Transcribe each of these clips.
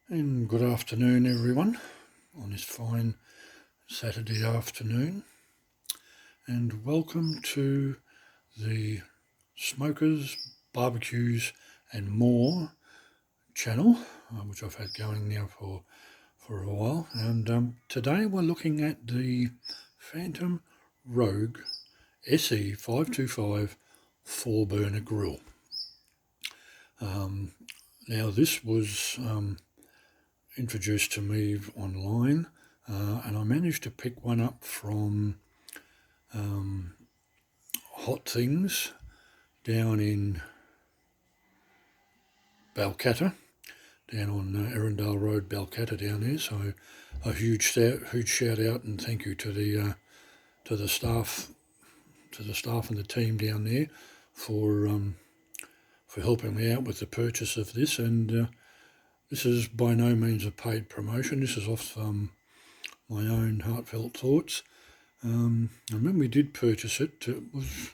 And good afternoon everyone on this fine Saturday afternoon, and welcome to the Smokers, Barbecues and More channel, which I've had going now for a while. And today we're looking at the Phantom Rouge SE525 4-burner grill. Now this was introduced to me online, and I managed to pick one up from Hot Things down in Balcatta, down on Erindale Road, Balcatta down there. So a huge shout out and thank you to the staff and the team down there for helping me out with the purchase of this. And this is by no means a paid promotion. This is off my own heartfelt thoughts. And when we did purchase it, it was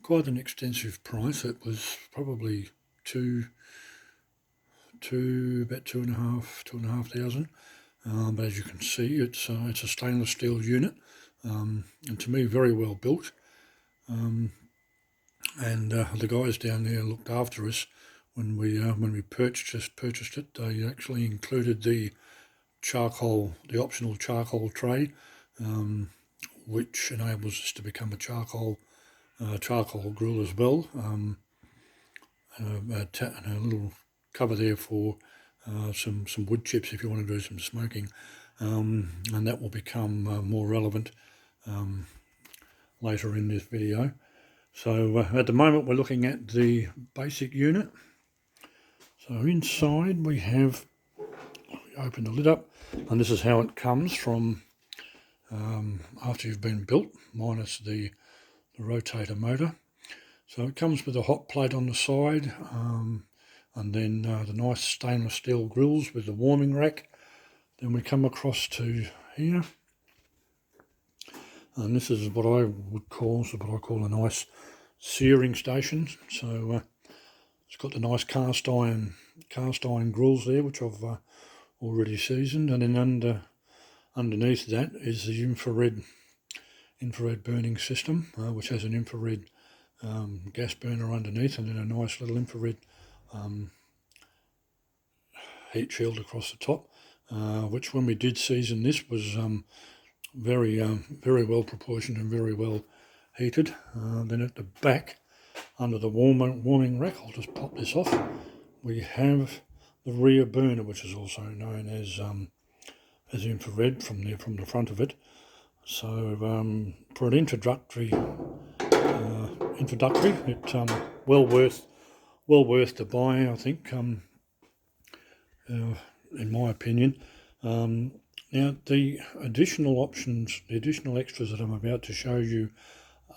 quite an extensive price. It was probably about two and a half thousand. But as you can see, it's a stainless steel unit, and to me very well built. And the guys down there looked after us when we purchased it. They actually included the optional charcoal tray, which enables us to become a charcoal grill as well. And a little cover there for some wood chips if you want to do some smoking, and that will become more relevant later in this video. So at the moment we're looking at the basic unit. So inside we have, open the lid up, and this is how it comes from after you've been built, minus the rotator motor. So it comes with a hot plate on the side, and then the nice stainless steel grills with the warming rack. Then we come across to here, and this is what I call a nice searing station. So it's got the nice cast iron grills there, which I've already seasoned, and then underneath that is the infrared burning system, which has an infrared gas burner underneath, and then a nice little infrared heat shield across the top, which when we did season this was very well proportioned and very well heated. Then at the back, under the warming rack, I'll just pop this off, we have the rear burner, which is also known as infrared from the front of it. So for an introductory, it's well worth the buy, I think, in my opinion. Now the additional options, the additional extras that I'm about to show you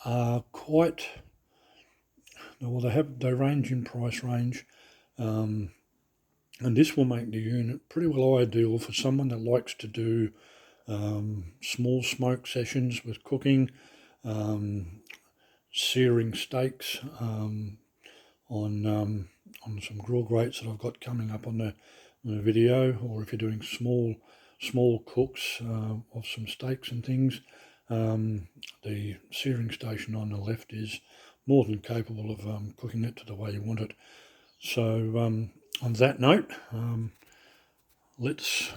are quite well. They range in price range, and this will make the unit pretty well ideal for someone that likes to do small smoke sessions with cooking, searing steaks on some grill grates that I've got coming up on the video, or if you're doing small cooks of some steaks and things. The searing station on the left is more than capable of cooking it to the way you want it. So on that note, let's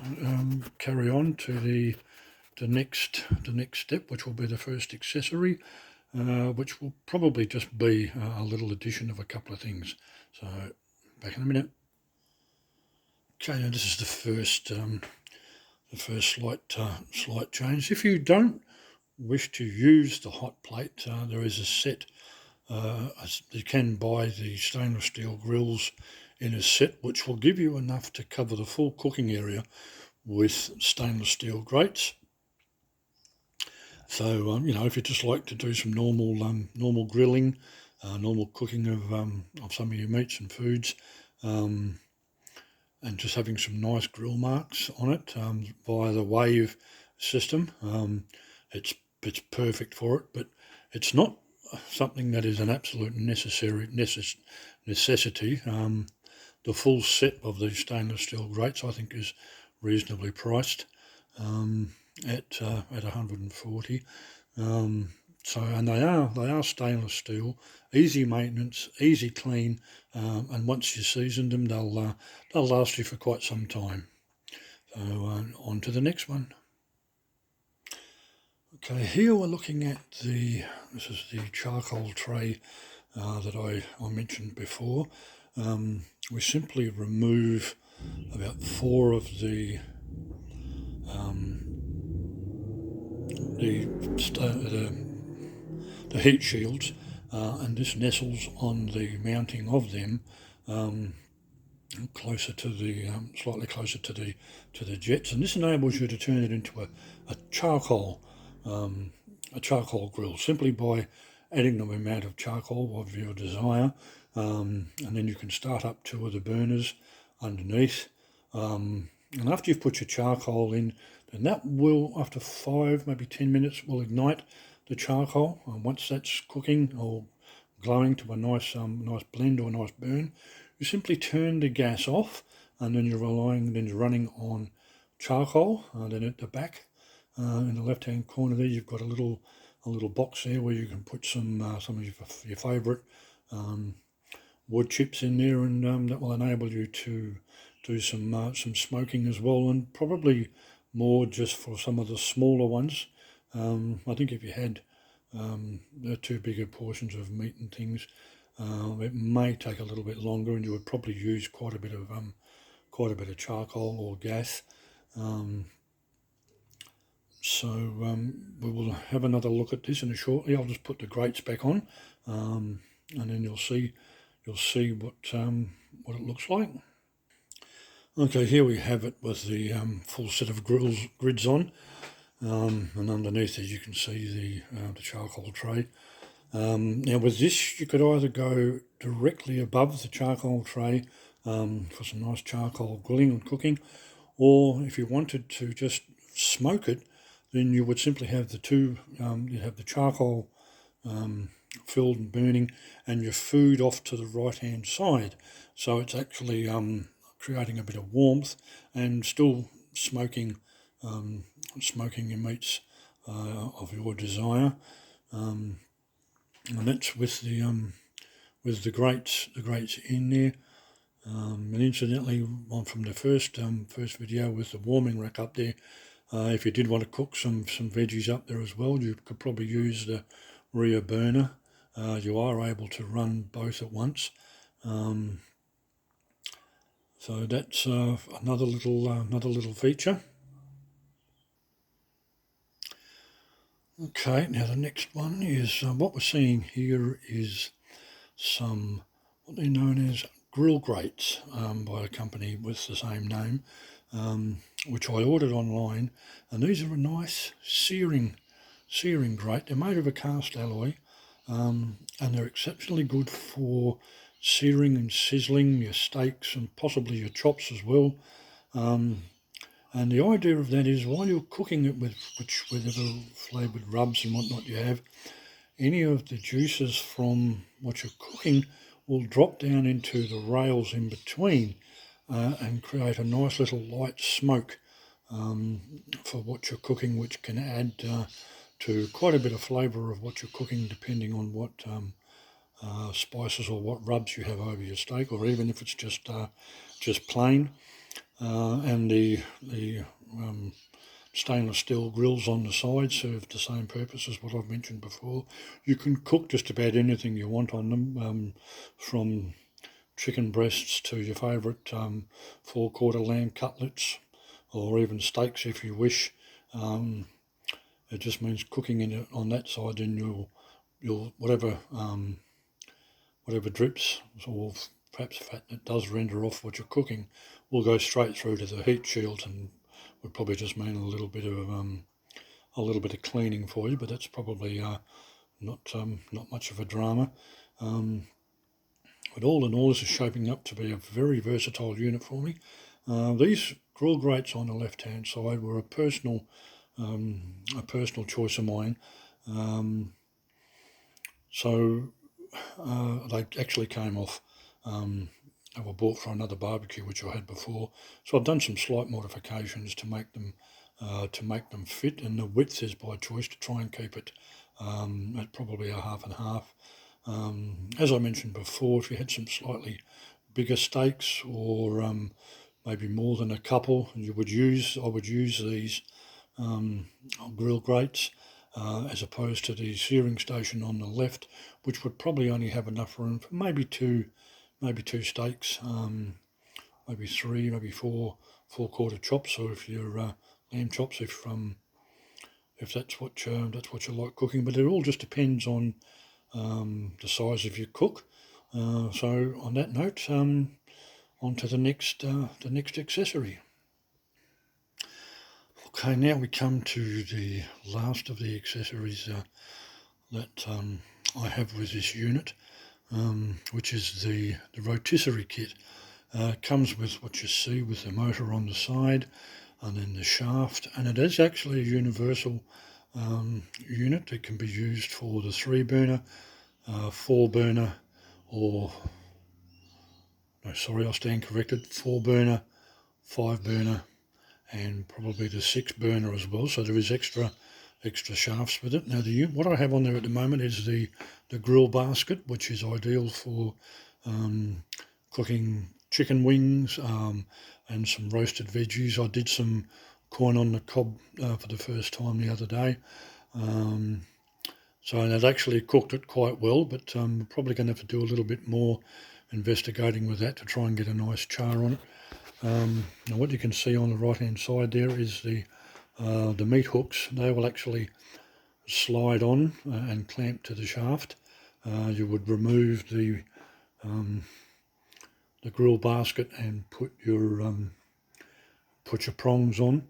carry on to the next step, which will be the first accessory, which will probably just be a little addition of a couple of things. So back in a minute. Okay, now this is the first slight change. If you don't wish to use the hot plate, there is a set. You can buy the stainless steel grills in a set, which will give you enough to cover the full cooking area with stainless steel grates. So if you just like to do some normal grilling, normal cooking of some of your meats and foods, and just having some nice grill marks on it via the wave system, it's perfect for it. But it's not something that is an absolute necessity. the full set of these stainless steel grates I think is reasonably priced at 140. So, and they are stainless steel, easy maintenance, easy clean, and once you season them, they'll last you for quite some time. So on to the next one. Okay, here we're looking at this is the charcoal tray that I mentioned before. We simply remove about 4 of the heat shields, and this nestles on the mounting of them, closer to the slightly closer to the jets, and this enables you to turn it into a charcoal grill simply by adding the amount of charcoal of your desire, and then you can start up 2 of the burners underneath, and after you've put your charcoal in, then that will, after 5 maybe 10 minutes, will ignite the charcoal, and once that's cooking or glowing to a nice blend or a nice burn, you simply turn the gas off, and then you're running on charcoal. Then at the back, in the left-hand corner there, you've got a little box there where you can put some of your favourite wood chips in there, and that will enable you to do some smoking as well, and probably more just for some of the smaller ones. I think if you had too big of portions of meat and things, it may take a little bit longer, and you would probably use quite a bit of charcoal or gas. So we will have another look at this in a shortly. I'll just put the grates back on, and then you'll see what it looks like. Okay, here we have it with the full set of grids on, and underneath, as you can see, the charcoal tray. Now with this, you could either go directly above the charcoal tray for some nice charcoal grilling and cooking, or if you wanted to just smoke it, then you would simply have the two, you'd have the charcoal filled and burning, and your food off to the right hand side. So it's actually creating a bit of warmth and still smoking your meats of your desire. And that's with the grates in there. And incidentally, from the first video with the warming rack up there, if you did want to cook some veggies up there as well, you could probably use the rear burner. You are able to run both at once. So that's another little feature. Okay, now the next one is what we're seeing here is some what they're known as grill grates by a company with the same name, which I ordered online, and these are a nice searing grate. They're made of a cast alloy, and they're exceptionally good for searing and sizzling your steaks and possibly your chops as well. And the idea of that is while you're cooking it with whatever flavoured rubs and whatnot you have, any of the juices from what you're cooking will drop down into the rails in between and create a nice little light smoke for what you're cooking, which can add to quite a bit of flavour of what you're cooking, depending on what spices or what rubs you have over your steak, or even if it's just plain. And the stainless steel grills on the side serve the same purpose as what I've mentioned before. You can cook just about anything you want on them, from chicken breasts to your favourite 4/4 lamb cutlets, or even steaks if you wish. It just means cooking in it on that side, then you'll whatever drips or perhaps fat that does render off what you're cooking will go straight through to the heat shield, and would probably just mean a little bit of cleaning for you, but that's probably not much of a drama. But all in all, this is shaping up to be a very versatile unit for me. These grill grates on the left-hand side were a personal choice of mine. So they actually came off They were bought for another barbecue which I had before. So I've done some slight modifications to make them fit, and the width is by choice to try and keep it at probably a half and half. As I mentioned before, if you had some slightly bigger steaks or maybe more than a couple, I would use these grill grates as opposed to the searing station on the left, which would probably only have enough room for maybe two steaks, maybe three, maybe four quarter chops, or if you're lamb chops, if that's what you like cooking. But it all just depends on the size of your cook. So on that note, on to the next accessory. Okay, now we come to the last of the accessories that I have with this unit, which is the rotisserie kit. It comes with what you see with the motor on the side and then the shaft, and it is actually a universal unit. It can be used for the 3-burner, 4-burner, or no, sorry, I stand corrected, 4-burner, 5-burner, and probably the 6-burner as well. So there is extra shafts with it. Now what I have on there at the moment is the grill basket, which is ideal for cooking chicken wings and some roasted veggies. I did some corn on the cob for the first time the other day. So it actually cooked it quite well, but I'm probably going to have to do a little bit more investigating with that to try and get a nice char on it. Now what you can see on the right hand side there is the meat hooks. They will actually slide on and clamp to the shaft. You would remove the grill basket and put your prongs on.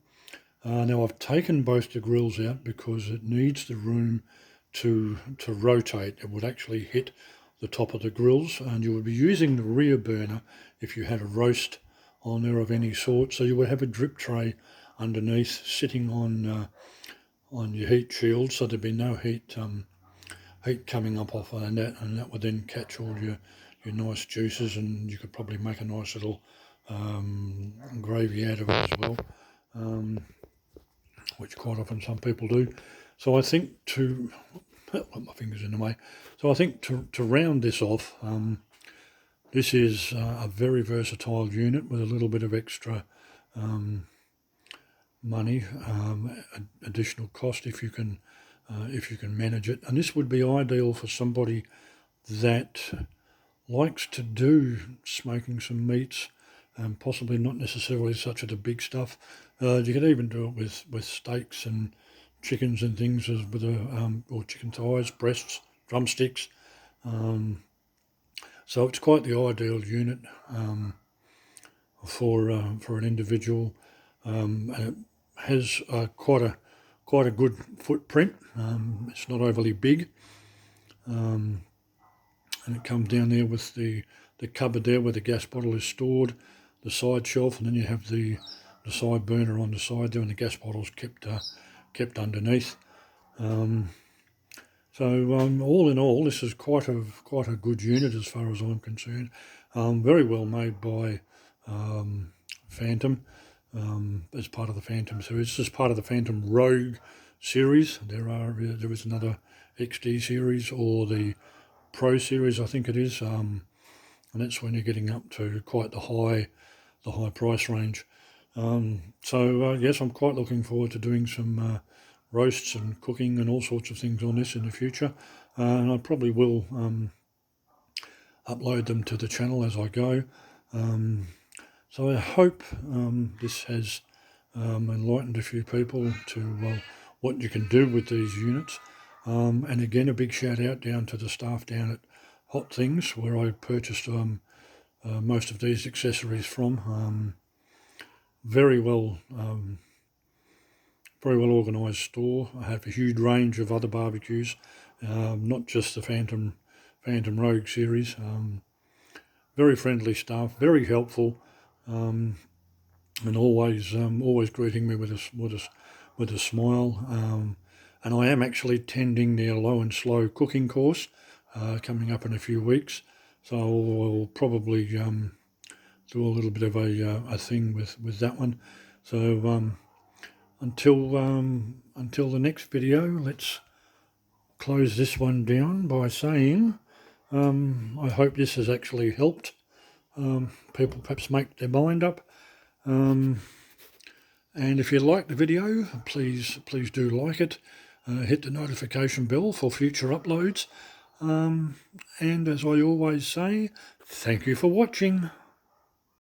Now I've taken both the grills out because it needs the room to rotate. It would actually hit the top of the grills, and you would be using the rear burner if you had a roast on there of any sort. So you would have a drip tray underneath sitting on your heat shield, so there'd be no heat coming up off and that would then catch all your nice juices, and you could probably make a nice little gravy out of it as well, which quite often some people do. So I think put my fingers in the way. So I think to round this off, this is a very versatile unit with a little bit of extra money, additional cost if you can manage it. And this would be ideal for somebody that likes to do smoking some meats, possibly not necessarily such of the big stuff. You could even do it with steaks and chickens and things, as with or chicken thighs, breasts, drumsticks. So it's quite the ideal unit for an individual, and it has quite a good footprint. It's not overly big, and it comes down there with the cupboard there where the gas bottle is stored, the side shelf, and then you have the side burner on the side there, and the gas bottle's kept underneath. So all in all, this is quite a good unit as far as I'm concerned. Very well made by Phantom, as part of the Phantom series. This is part of the Phantom Rouge series. There is another XD series, or the Pro series, I think it is, and that's when you're getting up to quite the high price range. So yes, I'm quite looking forward to doing some roasts and cooking and all sorts of things on this in the future, and I probably will upload them to the channel as I go. So I hope this has enlightened a few people to what you can do with these units. And again, a big shout out down to the staff down at Hot Things, where I purchased most of these accessories from. Very well organised store. I have a huge range of other barbecues, not just the Phantom Rogue series. Very friendly staff, very helpful, and always greeting me with a smile. And I am actually attending their low and slow cooking course coming up in a few weeks, so I'll probably do a little bit of a thing with that one. So until the next video, let's close this one down by saying I hope this has actually helped people perhaps make their mind up. And if you like the video, please do like it. Hit the notification bell for future uploads. And as I always say, thank you for watching.